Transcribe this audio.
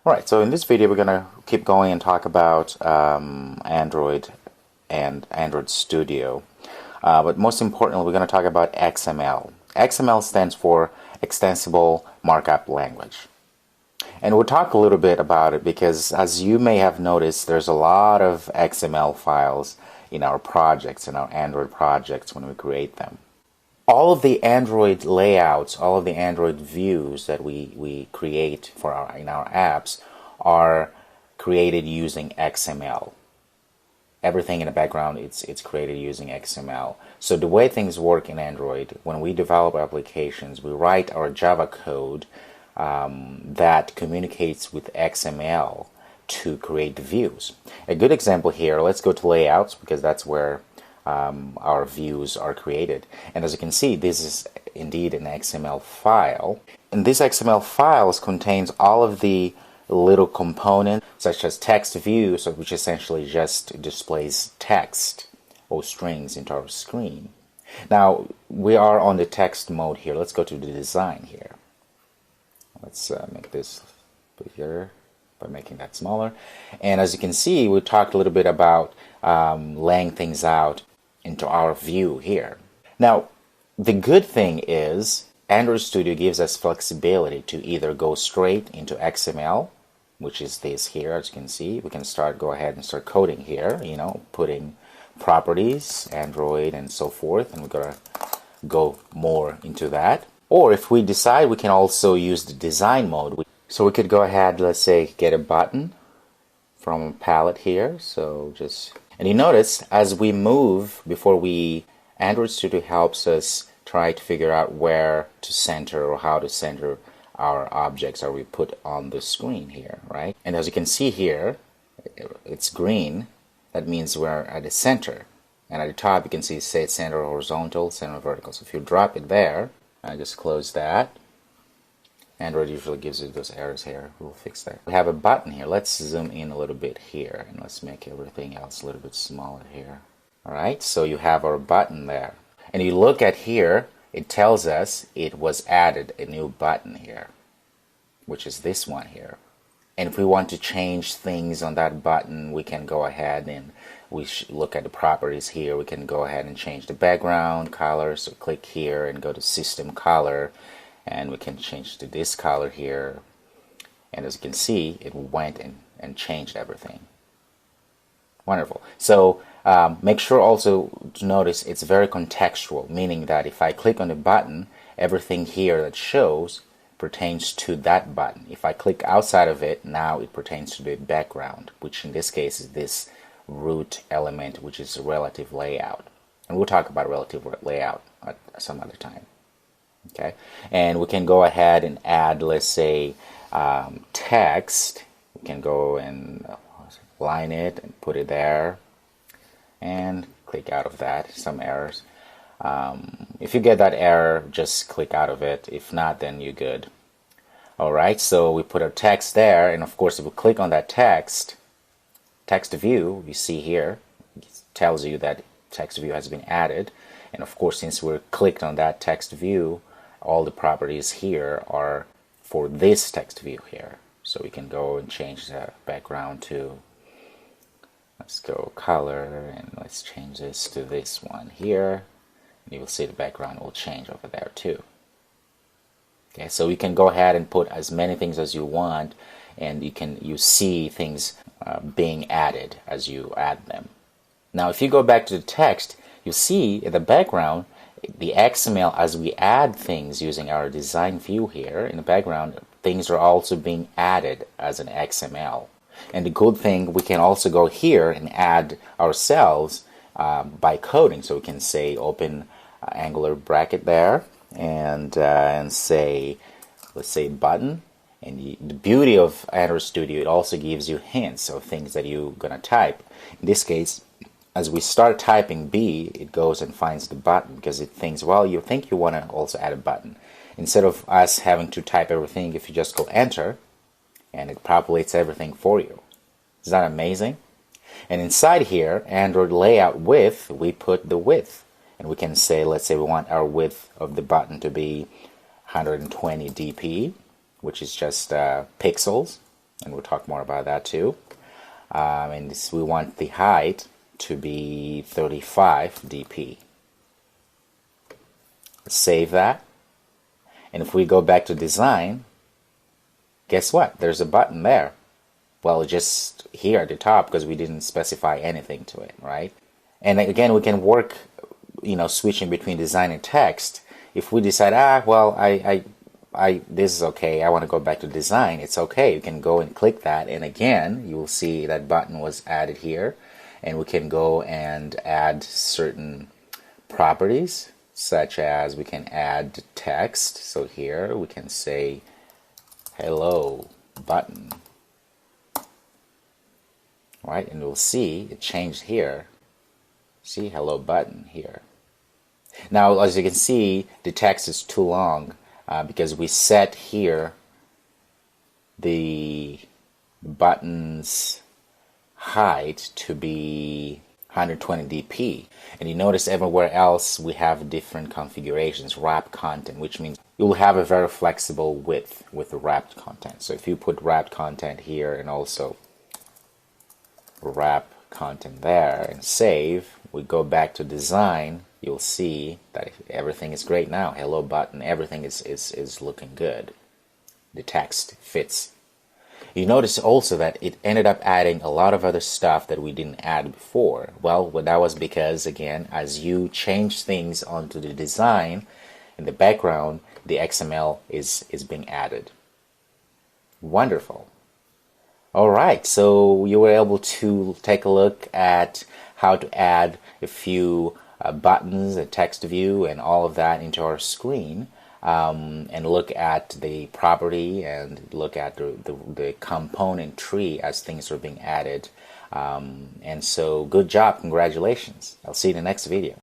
Alright, so in this video we're going to keep going and talk about Android and Android Studio. But most importantly, we're going to talk about XML. XML stands for Extensible Markup Language. And we'll talk a little bit about it because, as you may have noticed, there's a lot of XML files in our projects, in our Android projects when we create them. All of the Android layouts, all of the Android views that we create in our apps are created using XML. Everything in the background, it's created using XML. So the way things work in Android, when we develop applications, we write our Java code that communicates with XML to create the views. A good example here, let's go to layouts because that's where our views are created. And as you can see, this is indeed an XML file. And this XML file contains all of the little components such as text view, so which essentially just displays text or strings into our screen. Now we are on the text mode here. Let's go to the design here. Let's make this bigger by making that smaller. And as you can see, we talked a little bit about laying things out into our view here. Now, the good thing is Android Studio gives us flexibility to either go straight into XML, which is this here. As you can see, we can go ahead and start coding here, putting properties, Android, and so forth, and we're gonna go more into that. Or if we decide, we can also use the design mode. So we could go ahead, let's say, get a button from a palette here. And you notice as we move, Android Studio helps us try to figure out where to center or how to center our objects we put on the screen here, right? And as you can see here, it's green. That means we're at the center. And at the top, you can see say center horizontal, center vertical. So if you drop it there, I just close that. Android usually gives you those errors here. We'll fix that. We have a button here. Let's zoom in a little bit here and let's make everything else a little bit smaller here. Alright, so you have our button there. And you look at here, it tells us it was added a new button here, which is this one here. And if we want to change things on that button, we can go ahead and look at the properties here. We can go ahead and change the background color. So click here and go to System Color. And we can change to this color here. And as you can see, it went and changed everything. Wonderful. So make sure also to notice it's very contextual, meaning that if I click on the button, everything here that shows pertains to that button. If I click outside of it, now it pertains to the background, which in this case is this root element, which is relative layout. And we'll talk about relative layout at some other time. Okay, and we can go ahead and add, let's say, text. We can go and line it and put it there and click out of that. Some errors. If you get that error, just click out of it. If not, then you're good. Alright, so we put our text there, and of course if we click on that text view, you see here, it tells you that text view has been added. And of course, since we're clicked on that text view, all the properties here are for this text view here. So we can go and change the background to, let's go color, and let's change this to this one here. And you will see the background will change over there too. Okay, so you can go ahead and put as many things as you want, and you see things being added as you add them. Now if you go back to the text, you see in the background the XML, as we add things using our design view here in the background, things are also being added as an XML. And the good thing, we can also go here and add ourselves by coding. So we can say open angular bracket there and say, let's say button. And the beauty of Android Studio, it also gives you hints of things that you're gonna type. In this case, as we start typing B, it goes and finds the button because it thinks, well, you think you want to also add a button. Instead of us having to type everything, if you just go enter, and it populates everything for you. Is that amazing? And inside here, Android layout width, we put the width. And we can say, let's say we want our width of the button to be 120 dp, which is just pixels. and we'll talk more about that too. And this, we want the height to be 35 dp. Let's save that. And if we go back to design, guess what? There's a button there. Well, just here at the top because we didn't specify anything to it, right? And again, we can work, switching between design and text. If we decide, well, this is okay, I want to go back to design, it's okay. You can go and click that, and again, you will see that button was added here, and we can go and add certain properties, such as we can add text. So here we can say hello button, right? And we'll see it changed here. See, hello button here. Now, as you can see, the text is too long because we set here the button's height to be 120 dp, and you notice everywhere else we have different configurations, wrap content, which means you'll have a very flexible width with the wrapped content. So if you put wrapped content here and also wrap content there and save, we go back to design, you'll see that everything is great now. Hello button, everything is looking good. The text fits. You notice also that it ended up adding a lot of other stuff that we didn't add before. Well, that was because, again, as you change things onto the design, in the background, the XML is being added. Wonderful. Alright, so you were able to take a look at how to add a few buttons, a text view, and all of that into our screen. And look at the property and look at the component tree as things are being added. And so good job, congratulations. I'll see you in the next video.